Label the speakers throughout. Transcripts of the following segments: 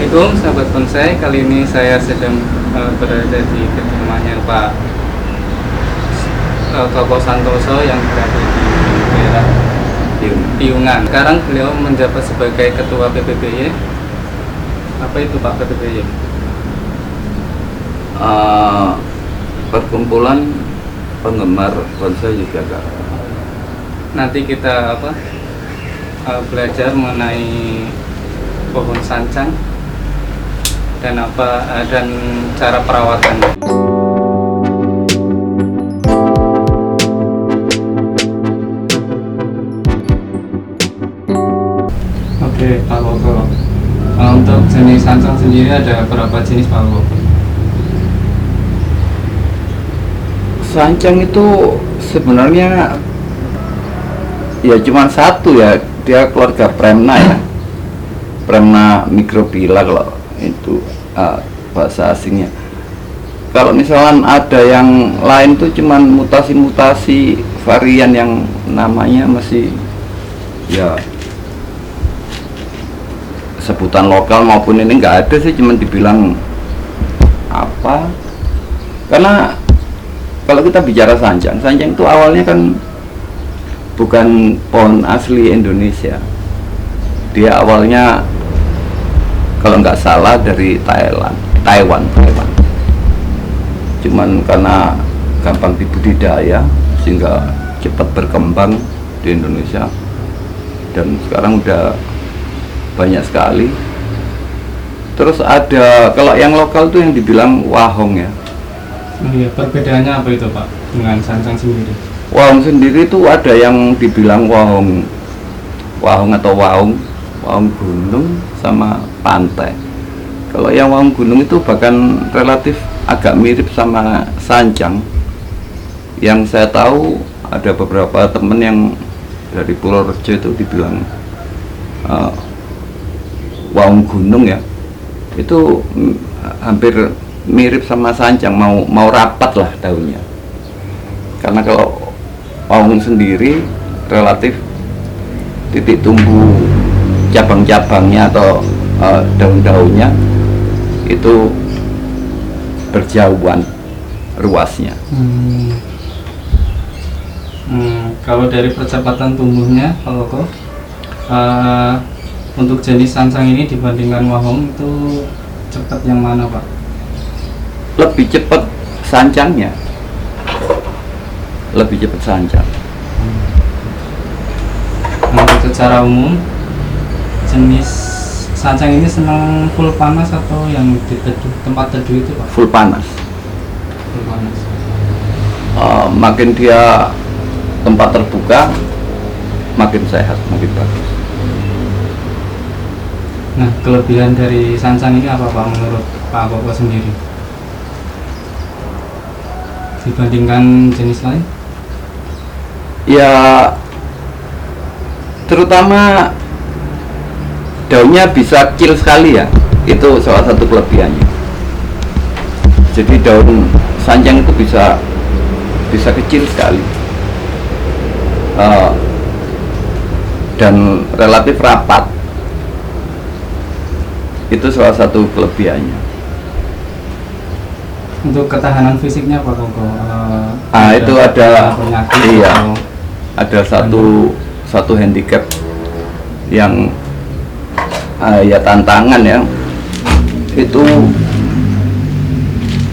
Speaker 1: Assalamualaikum sahabat bonsai. Kali ini saya sedang berada di kediamannya Pak Koko Santoso yang berada di daerah Piungan. Sekarang beliau menjabat sebagai Ketua PPBY. Apa itu Pak PPBY?
Speaker 2: Perkumpulan penggemar bonsai Yogyakarta.
Speaker 1: Nanti kita belajar mengenai pohon sancang dan cara perawatannya. Oke Pak Koko, untuk jenis sancang sendiri ada berapa jenis Pak Koko?
Speaker 2: Sancang itu sebenarnya ya cuma satu ya, dia keluarga Premna ya, Premna microphylla kalau itu bahasa asingnya. Kalau misalkan ada yang lain tuh cuman mutasi-mutasi varian yang namanya masih ya sebutan lokal maupun ini nggak ada sih, cuman dibilang apa. Karena kalau kita bicara sancang itu awalnya kan bukan pohon asli Indonesia. Dia awalnya kalau nggak salah dari Taiwan. Cuman karena gampang dibudidaya sehingga cepat berkembang di Indonesia, dan sekarang udah banyak sekali. Terus ada kalau yang lokal tuh yang dibilang wahong ya.
Speaker 1: Iya, perbedaannya apa itu Pak dengan sancang sendiri?
Speaker 2: Wahong sendiri itu ada yang dibilang wahong atau waung gunung sama pantai. Kalau yang waung gunung itu bahkan relatif agak mirip sama sancang. Yang saya tahu ada beberapa temen yang dari Purworejo itu dibilang waung gunung ya, itu hampir mirip sama sancang, mau rapat lah daunnya. Karena kalau waung sendiri relatif titik tumbuh cabang-cabangnya atau daun-daunnya itu berjauhan ruasnya.
Speaker 1: Kalau dari percepatan tumbuhnya, kalau untuk jenis sancang ini dibandingkan wahong itu cepat yang mana Pak?
Speaker 2: Lebih cepat sancangnya, lebih cepat sancang.
Speaker 1: Untuk secara umum jenis sancang ini senang full panas atau yang di tempat teduh itu Pak?
Speaker 2: Full panas.
Speaker 1: Full panas.
Speaker 2: Makin dia tempat terbuka makin sehat, makin bagus.
Speaker 1: Nah, kelebihan dari sancang ini apa Pak menurut Pak Koko sendiri dibandingkan jenis lain?
Speaker 2: Ya, terutama daunnya bisa kecil sekali ya, itu salah satu kelebihannya. Jadi daun sancang itu bisa kecil sekali, dan relatif rapat. Itu salah satu kelebihannya.
Speaker 1: Untuk ketahanan fisiknya Pak Koko,
Speaker 2: Itu ada
Speaker 1: penyakit,
Speaker 2: iya, ada satu handicap yang ya tantangan ya, itu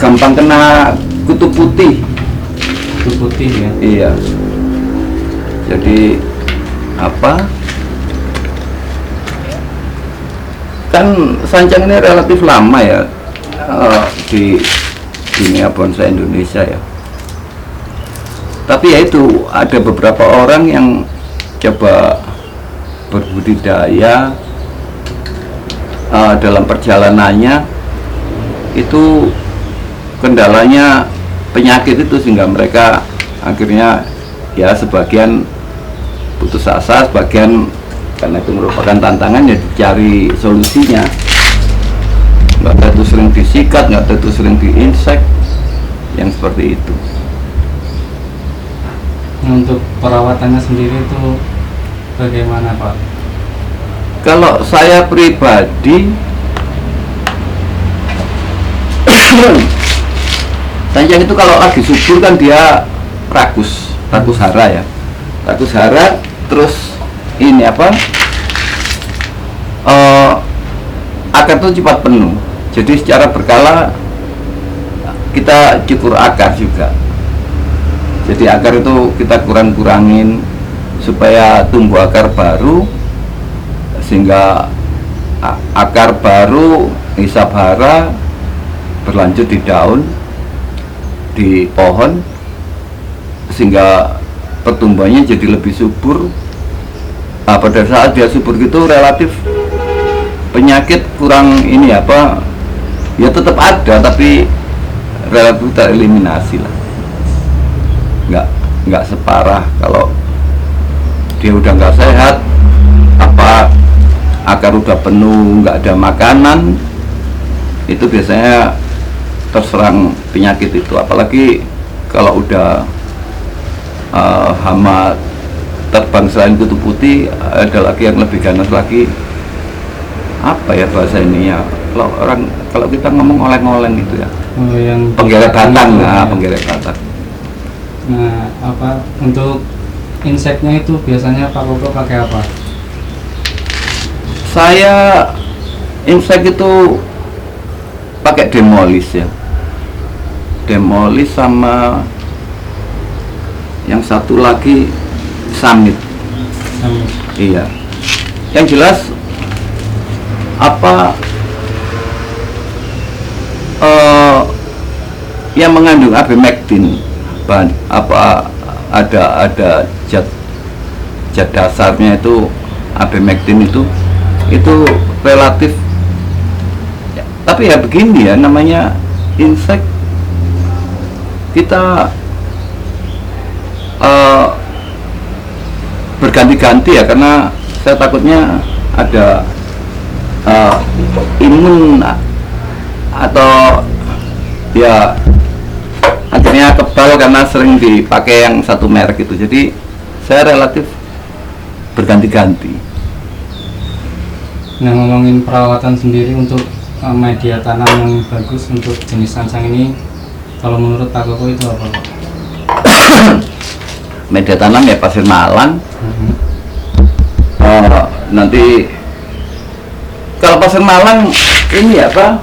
Speaker 2: gampang kena kutu putih.
Speaker 1: kutu putih ya.
Speaker 2: Iya, jadi kan sancang ini relatif lama ya di dunia bonsai Indonesia ya. Tapi ya itu ada beberapa orang yang coba berbudidaya, dalam perjalanannya itu kendalanya penyakit itu, sehingga mereka akhirnya ya sebagian putus asa, sebagian karena itu merupakan tantangan ya dicari solusinya. Nggak ada itu sering disikat, nggak ada itu sering diinsek, yang seperti itu.
Speaker 1: Untuk perawatannya sendiri itu bagaimana Pak?
Speaker 2: Kalau saya pribadi Sancang itu kalau lagi subur kan dia rakus hara ya, rakus hara. Terus ini apa, akar itu cepat penuh. Jadi secara berkala kita cukur akar juga. Jadi akar itu kita kurangin supaya tumbuh akar baru, sehingga akar baru hisap hara berlanjut di daun, di pohon, sehingga pertumbuhannya jadi lebih subur. Pada saat dia subur gitu relatif penyakit kurang ini apa, ya tetap ada tapi relatif tereliminasi lah, nggak separah kalau dia udah nggak sehat, apa akar udah penuh, nggak ada makanan, itu biasanya terserang penyakit itu. Apalagi kalau udah hama terbang selain kutu putih, ada lagi yang lebih ganas lagi, apa ya bahasa ini ya, kalau kita ngomong oleng-oleng gitu ya,
Speaker 1: yang
Speaker 2: penggeret batang.
Speaker 1: ya.
Speaker 2: Penggeret batang.
Speaker 1: Nah, apa untuk inseknya itu biasanya Pak Koko pakai apa?
Speaker 2: Saya insek itu pakai demolis ya, demolis sama yang satu lagi samit. Iya, yang jelas apa yang mengandung abemectin, apa ada zat dasarnya itu abemectin itu relatif ya, tapi ya begini ya, namanya insek kita berganti-ganti ya, karena saya takutnya ada imun atau ya akhirnya kebal karena sering dipakai yang satu merek itu. Jadi saya relatif berganti-ganti.
Speaker 1: Nah, ngomongin perawatan sendiri untuk media tanam yang bagus untuk jenis sansang ini, kalau menurut Pak Koko itu apa, Pak?
Speaker 2: Media tanam ya pasir malang. Nanti kalau pasir malang ini apa,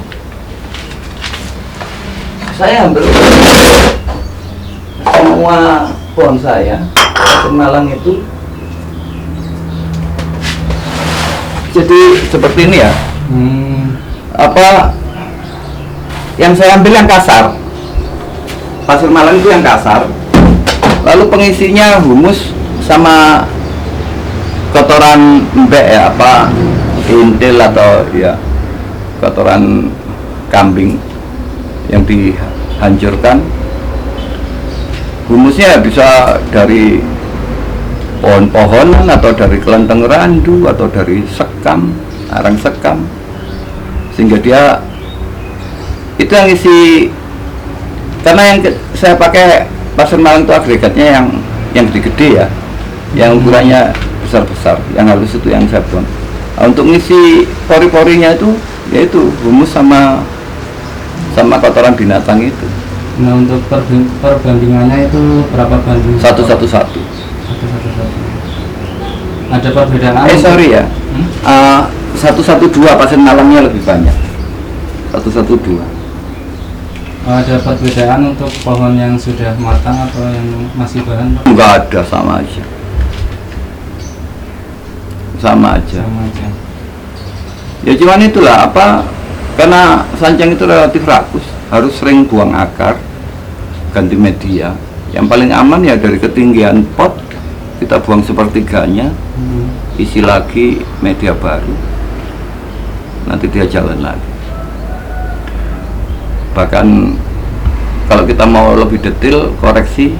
Speaker 2: saya hampir semua pohon saya pasir malang itu jadi seperti ini ya. Apa yang saya ambil yang kasar, pasir malang itu yang kasar, lalu pengisinya humus sama kotoran mbek ya, apa intil atau ya kotoran kambing yang dihancurkan. Humusnya bisa dari pohon-pohonan atau dari kelenteng randu atau dari sekam, arang sekam, sehingga dia itu yang isi. Karena yang saya pakai pasir malang itu agregatnya yang gede-gede ya, yang ukurannya besar-besar, yang halus itu yang saya buang. Nah, untuk ngisi pori-porinya itu yaitu humus sama kotoran binatang itu.
Speaker 1: Nah, untuk perbandingannya itu berapa banding?
Speaker 2: 1:1.
Speaker 1: Ada perbedaan?
Speaker 2: Sorry ya, 1:2 pasir malangnya lebih banyak. 1:2.
Speaker 1: Ada perbedaan untuk pohon yang sudah matang atau yang masih bahan, Pak?
Speaker 2: Enggak ada, sama aja. Sama aja. Ya cuman itulah apa, karena sancang itu relatif rakus, harus sering buang akar, ganti media. Yang paling aman ya dari ketinggian pot kita buang sepertiganya, isi lagi media baru, nanti dia jalan lagi. Bahkan kalau kita mau lebih detail koreksi,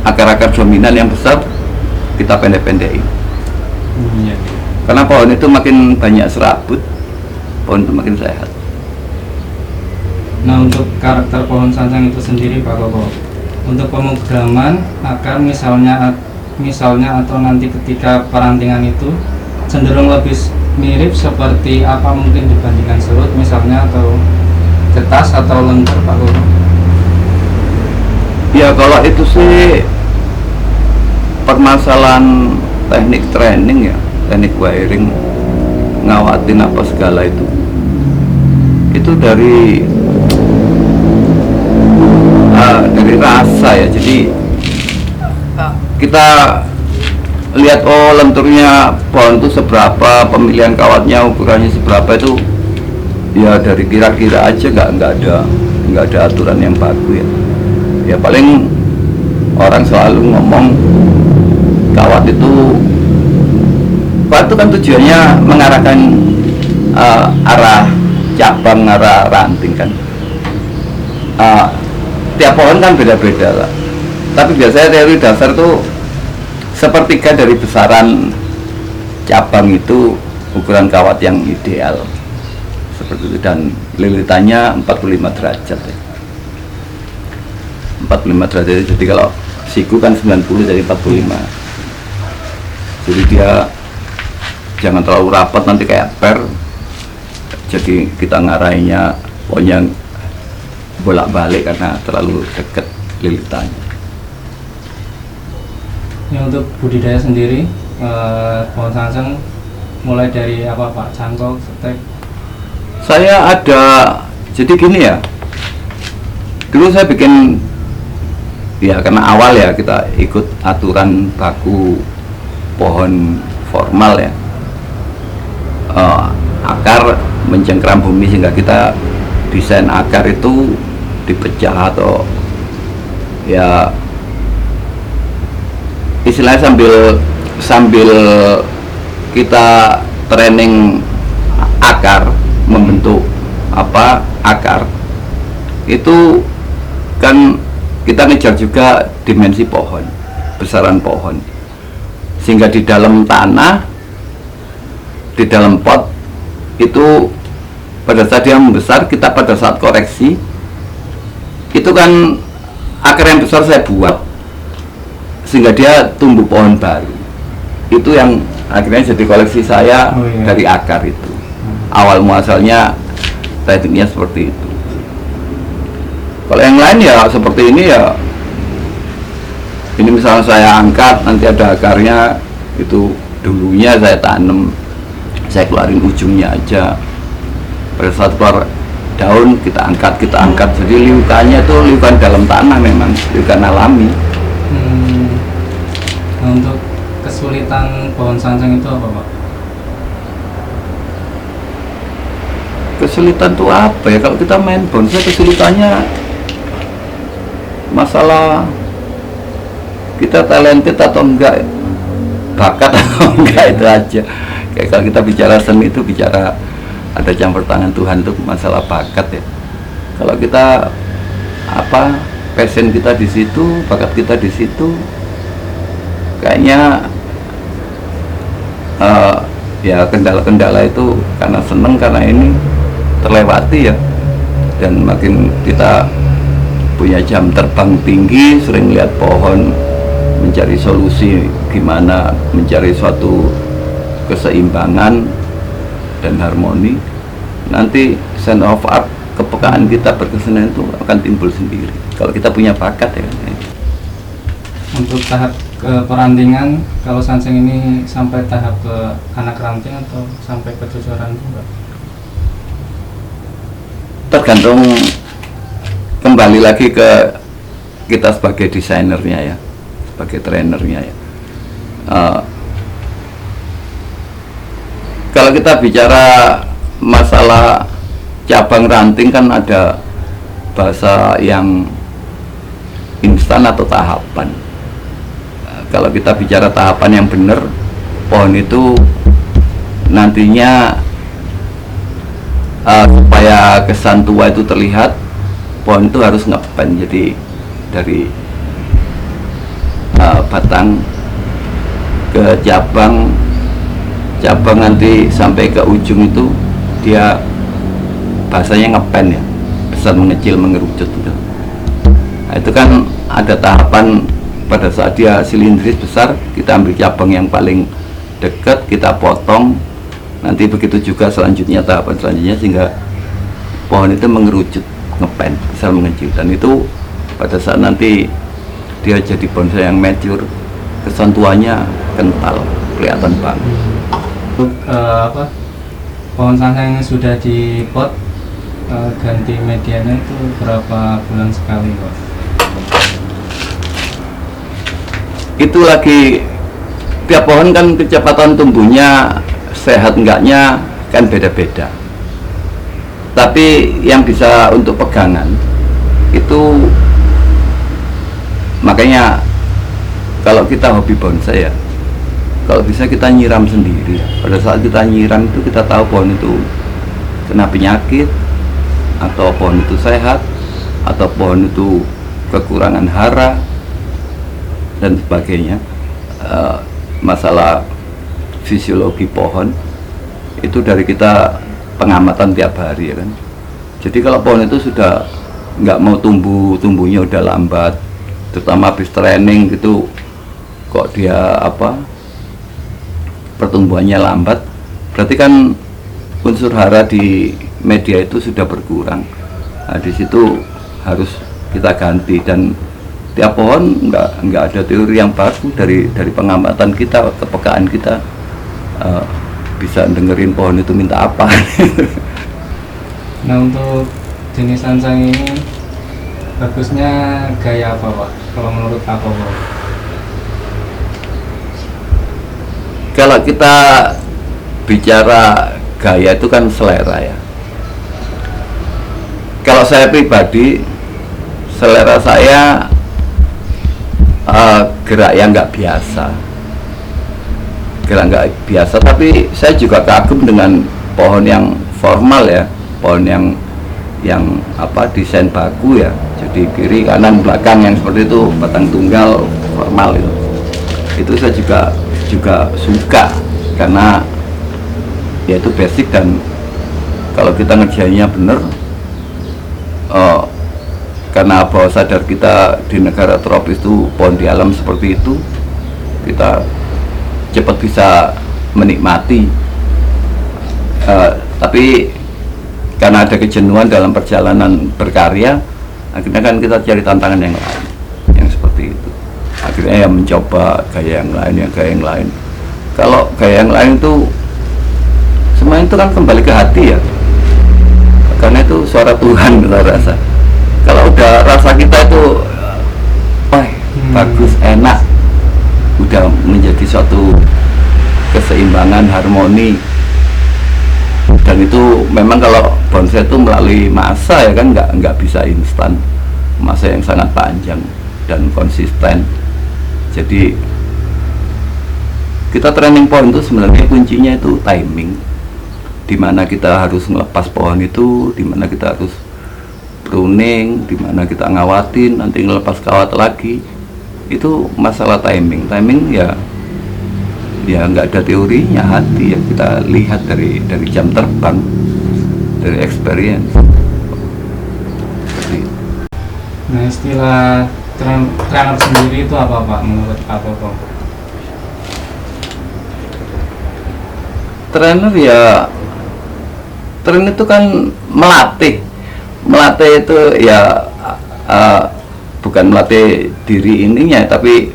Speaker 2: akar-akar dominan yang besar kita pendek-pendekin. Karena pohon itu makin banyak serabut, pohon itu makin sehat.
Speaker 1: Nah, untuk karakter pohon sansang itu sendiri, Pak Koko, untuk pemrograman akar misalnya atau nanti ketika perantingan itu cenderung lebih mirip seperti apa mungkin dibandingkan serut misalnya, atau getas atau lentur Pak Guru?
Speaker 2: Ya kalau itu sih permasalahan teknik training ya, teknik wiring, ngawatin apa segala itu dari rasa ya. Jadi kita lihat lenturnya pohon itu seberapa, pemilihan kawatnya ukurannya seberapa, itu ya dari kira-kira aja, nggak ada aturan yang baku ya. Ya paling orang selalu ngomong kawat itu kan tujuannya mengarahkan arah cabang, arah ranting kan. Tiap pohon kan beda-beda lah. Tapi biasanya teori dasar tuh sepertiga dari besaran cabang itu ukuran kawat yang ideal seperti itu, dan lilitannya 45 derajat ya. 45 derajat, jadi kalau siku kan 90 jadi 45, jadi dia jangan terlalu rapat nanti kayak per, jadi kita ngarahinnya pokoknya bolak-balik karena terlalu dekat lilitannya.
Speaker 1: Ini untuk budidaya sendiri pohon sangsang mulai dari apa Pak? Cangkok, setek?
Speaker 2: Saya ada, jadi gini ya, dulu saya bikin ya karena awal ya kita ikut aturan baku pohon formal ya, akar mencengkram bumi, sehingga kita desain akar itu dipecah atau ya istilahnya sambil kita training akar, membentuk akar itu kan kita ngejar juga dimensi pohon, besaran pohon, sehingga di dalam tanah, di dalam pot itu pada saat dia membesar, kita pada saat koreksi itu kan akar yang besar saya buat sehingga dia tumbuh pohon baru. Itu yang akhirnya jadi koleksi saya. Dari akar itu. Awal muasalnya tekniknya seperti itu. Kalau yang lain ya seperti ini ya, ini misalnya saya angkat, nanti ada akarnya, itu dulunya saya tanam, saya keluarin ujungnya aja. Pada saat keluar daun kita angkat, jadi liukannya itu liukan dalam tanah, memang liukan alami.
Speaker 1: Nah, untuk kesulitan pohon sangsang itu apa Pak?
Speaker 2: Kesulitan tuh apa ya? Kalau kita main bonsai kesulitannya masalah kita talented atau enggak, bakat atau enggak, itu aja. Kayak kalau kita bicara seni itu bicara ada campur tangan Tuhan, itu masalah bakat ya. Kalau kita passion kita di situ, bakat kita di situ, kayaknya ya kendala-kendala itu karena seneng, karena ini terlewati ya. Dan makin kita punya jam terbang tinggi, sering lihat pohon, mencari solusi gimana mencari suatu keseimbangan dan harmoni, nanti sense of art, kepekaan kita berkesenian itu akan timbul sendiri kalau kita punya bakat ya.
Speaker 1: Untuk tahap ke perantingan, kalau sangsang ini sampai tahap ke anak ranting atau sampai ke cucuran juga?
Speaker 2: Tergantung, kembali lagi ke kita sebagai desainernya ya, sebagai trainernya ya. Kalau kita bicara masalah cabang ranting kan ada bahasa yang instan atau tahapan. Kalau kita bicara tahapan yang benar, pohon itu nantinya supaya kesan tua itu terlihat, pohon itu harus ngepen. Jadi dari batang ke cabang nanti sampai ke ujung itu dia bahasanya ngepen ya, besar mengecil mengerucut gitu. Nah, itu kan ada tahapan. Pada saat dia silindris besar, kita ambil cabang yang paling dekat, kita potong. Nanti begitu juga selanjutnya, tahapan selanjutnya, sehingga pohon itu mengerucut, ngepen, sel mengecil, dan itu pada saat nanti dia jadi bonsai yang mature, kesentuhannya kental, kelihatan banget.
Speaker 1: Pohon sangsang yang sudah di pot ganti medianya itu berapa bulan sekali, Pak?
Speaker 2: Itu lagi, tiap pohon kan kecepatan tumbuhnya, sehat enggaknya kan beda-beda. Tapi yang bisa untuk pegangan itu, makanya kalau kita hobi bonsai ya, kalau bisa kita nyiram sendiri. Pada saat kita nyiram itu kita tahu pohon itu kena penyakit, atau pohon itu sehat, atau pohon itu kekurangan hara dan sebagainya. Masalah fisiologi pohon itu dari kita pengamatan tiap hari, ya kan. Jadi kalau pohon itu sudah nggak mau tumbuhnya udah lambat, terutama habis training gitu, kok dia pertumbuhannya lambat, berarti kan unsur hara di media itu sudah berkurang. Nah, di situ harus kita ganti, dan tiap pohon nggak ada teori yang baku. Dari pengamatan kita, kepekaan kita, bisa dengerin pohon itu minta apa.
Speaker 1: Nah, untuk jenis sansang ini bagusnya gaya apa, Pak? Kalau menurut Pak Koko?
Speaker 2: Kalau kita bicara gaya itu kan selera ya. Kalau saya pribadi, selera saya gerak yang nggak biasa, tapi saya juga kagum dengan pohon yang formal ya, pohon yang desain baku ya, jadi kiri kanan belakang yang seperti itu, batang tunggal formal itu saya juga suka, karena ya itu basic, dan kalau kita ngerjainnya bener, karena bawah sadar kita di negara tropis itu, pohon di alam seperti itu, kita cepat bisa menikmati. Tapi karena ada kejenuhan dalam perjalanan berkarya, akhirnya kan kita cari tantangan yang lain, yang seperti itu. Akhirnya ya mencoba gaya yang lain. Kalau gaya yang lain itu semua itu kan kembali ke hati ya, karena itu suara Tuhan kita rasa. Kalau udah rasa kita itu bagus, enak, udah menjadi suatu keseimbangan, harmoni, dan itu memang kalau bonsai itu melalui masa ya kan, nggak bisa instan, masa yang sangat panjang dan konsisten. Jadi kita training pohon itu sebenarnya kuncinya itu timing, dimana kita harus ngelepas pohon itu, dimana kita harus pruning, dimana kita ngawatin, nanti ngelepas kawat lagi. Itu masalah timing ya nggak ada teorinya, hati yang kita lihat dari jam terbang, dari experience.
Speaker 1: Nah, istilah trainer sendiri itu apa, Pak, menurut Pak Koko?
Speaker 2: Trainer itu kan melatih itu ya, bukan melatih diri ininya, tapi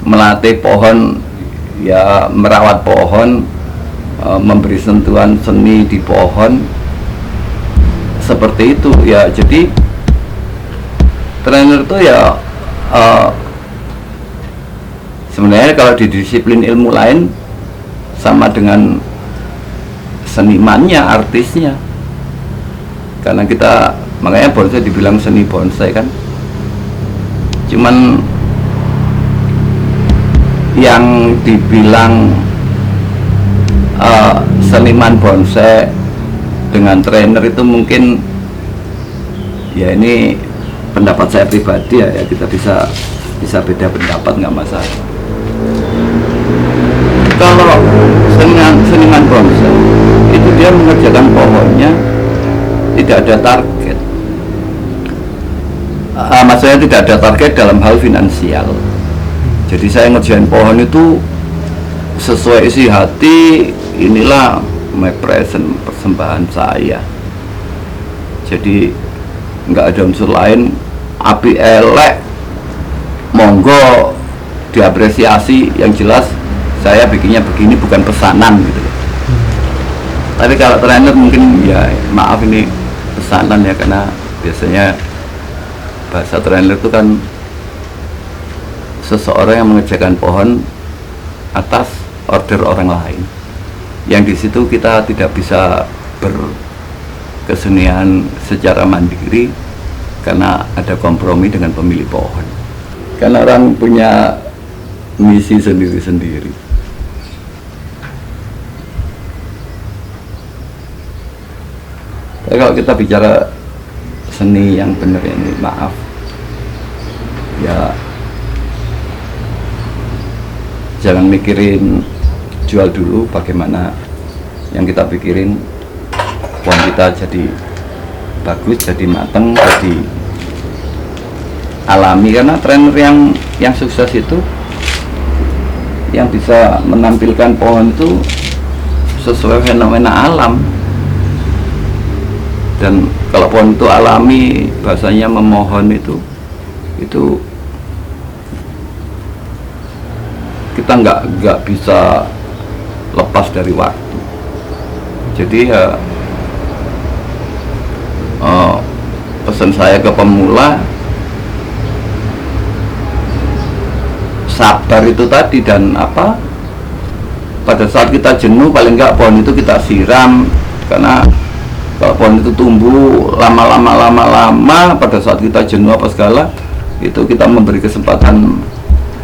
Speaker 2: melatih pohon ya, merawat pohon, memberi sentuhan seni di pohon, seperti itu ya. Jadi trainer itu ya sebenarnya kalau di disiplin ilmu lain sama dengan senimannya, artisnya, karena kita makanya bonsai dibilang seni bonsai kan. Cuman yang dibilang seniman bonsai dengan trainer itu mungkin ya, ini pendapat saya pribadi ya, kita bisa beda pendapat, nggak masalah. Kalau seniman bonsai itu dia mengerjakan pohonnya tidak ada target, maksudnya tidak ada target dalam hal finansial. Jadi saya ngerjain pohon itu sesuai isi hati, inilah my present, persembahan saya. Jadi nggak ada unsur lain, api elek monggo diapresiasi, yang jelas saya bikinnya begini bukan pesanan gitu. Tapi kalau trainer mungkin ya maaf ini pesanan ya, karena biasanya bahasa trainer itu kan seseorang yang mengerjakan pohon atas order orang lain, yang di situ kita tidak bisa berkesenian secara mandiri karena ada kompromi dengan pemilik pohon. Karena orang punya misi sendiri-sendiri. Tapi kalau kita bicara seni yang benar ini, maaf ya, jangan mikirin jual dulu, bagaimana yang kita pikirin pohon kita jadi bagus, jadi mateng, jadi alami. Karena trainer yang sukses itu yang bisa menampilkan pohon itu sesuai fenomena alam. Dan kalau pohon itu alami, bahasanya memohon itu kita nggak bisa lepas dari waktu. Jadi ya pesan saya ke pemula, sabar itu tadi, dan pada saat kita jenuh paling nggak pohon itu kita siram. Karena kalau pohon itu tumbuh lama pada saat kita jenuh apa segala, itu kita memberi kesempatan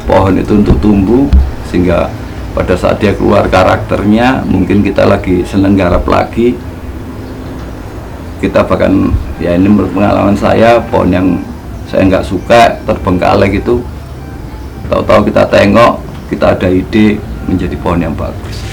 Speaker 2: pohon itu untuk tumbuh, sehingga pada saat dia keluar karakternya, mungkin kita lagi seneng garap lagi, kita bahkan, ya ini menurut pengalaman saya, pohon yang saya nggak suka terbengkalai gitu, tahu-tahu kita tengok, kita ada ide menjadi pohon yang bagus.